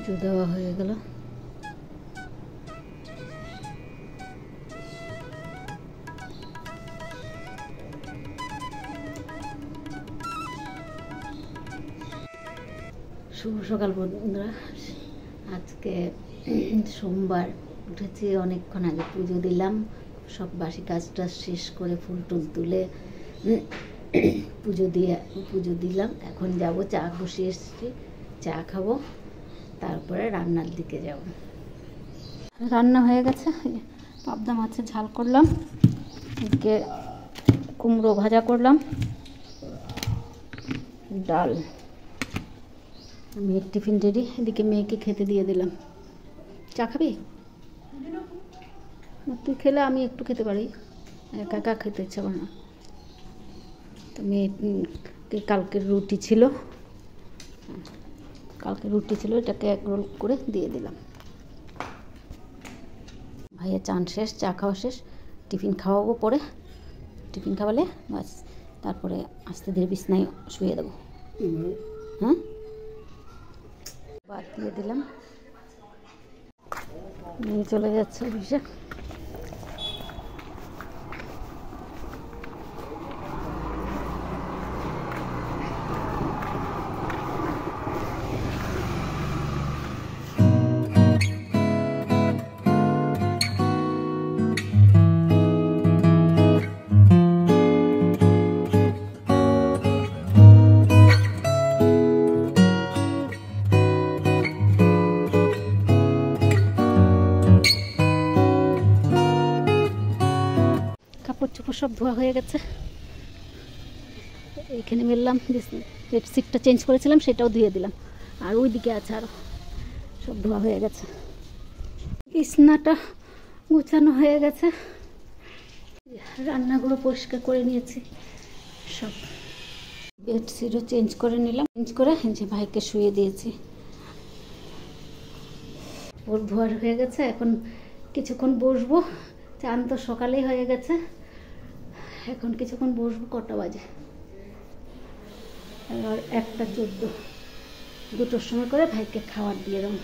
পুজো দেওয়া হয়ে গেল। শুভ সকাল বন্ধুরা। আজকে সোমবার, উঠেছি অনেকক্ষণ আগে, পুজো দিলাম, সব বাসি কাজটা শেষ করে ফুল টুল তুলে পুজো দিলাম। এখন যাব, চা বসিয়ে এসেছি, চা খাবো, তারপরে রান্নার দিকে যাব। রান্না হয়ে গেছে, পাবদা মাছের ঝাল করলাম, এদিকে কুমড়ো ভাজা করলাম, ডাল, মেয়ের টিফিন রেডি, এদিকে মেয়েকে খেতে দিয়ে দিলাম। চা খাবি? তুই খেলে আমি একটু খেতে পারি, একা একা খেতে ইচ্ছা করে না। তো মেয়েকে কালকের রুটি ছিল, এটাকে এক রোল করে দিয়ে দিলাম। ভাইয়া চান শেষ, চা খাওয়া শেষ, টিফিন খাওয়াবো পরে, টিফিন খাওয়ালে বাস তারপরে আস্তে ধীরে বিছনায় শুয়ে দেবো। হ্যাঁ, বাদ দিয়ে দিলাম, নিয়ে চলে যাচ্ছে অফিসে। কাপড় চোপড় সব ধোয়া হয়ে গেছে, এইখানে মেললাম, বেডশিটটা চেঞ্জ করেছিলাম সেটাও ধুয়ে দিলাম, আর ওইদিকে আছে আরও, সব ধোয়া হয়ে গেছে। বিছনাটা গুছানো হয়ে গেছে, রান্নাগুলো পরিষ্কার করে নিয়েছি, সব বেডশিটও চেঞ্জ করে নিলাম, চেঞ্জ করে যে ভাইকে শুয়ে দিয়েছি। ওর ধোয়ার হয়ে গেছে, এখন কিছুক্ষণ বসবো, চান তো সকালেই হয়ে গেছে, এখন কিছুক্ষণ বসবো। কটা বাজে? আর 1:14, 2টোর সময় করে ভাইকে খাবার দিয়ে দেবো।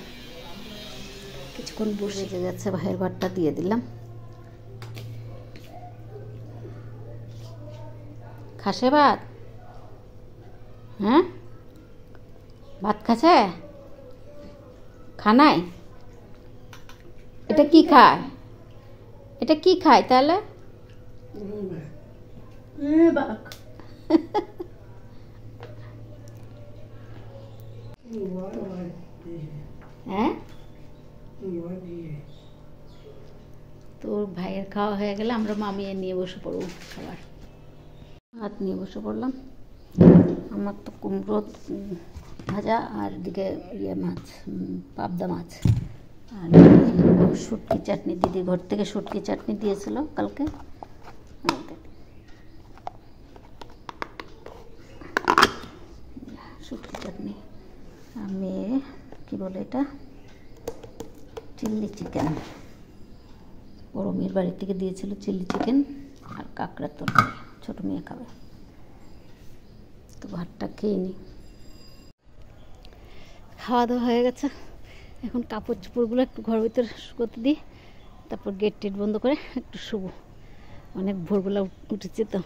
কিছুক্ষণ বসে গেছে, ভাইয়ের ভাতটা দিয়ে দিলাম। খাসে ভাত? হ্যাঁ, ভাত খাচ্ছে? খানাই? এটা কি খায়? এটা কি খায় তাহলে? হ্যাঁ, তোর ভাইয়ের খাওয়া হয়ে গেলে আমরা মামিয়ে নিয়ে বসে পড়ব খাবার। ভাত নিয়ে বসে পড়লাম। আমার তো কুমড়ো ভাজা, আর দিকে মাছ, পাবদা মাছ, আর শুটকি চাটনি, দিদি ঘর থেকে শুটকি চাটনি দিয়েছিল কালকে, শুটকি চাটনি। আর মেয়ে কী বলে এটা, চিলি চিকেন, বড় মেয়ের বাড়ি থেকে দিয়েছিল চিলি চিকেন আর কাঁকড়ার তরকারি, ছোটো মেয়ে খাবে। তো ভাতটা খেয়ে নিই। খাওয়া দাওয়া হয়ে গেছে, এখন কাপড় চোপড়গুলো একটু ঘর ভিতরে শুকোতে দিই, তারপর গেট টেট বন্ধ করে একটু শুবো। অনেক ভোরবেলা উঠেছি তো,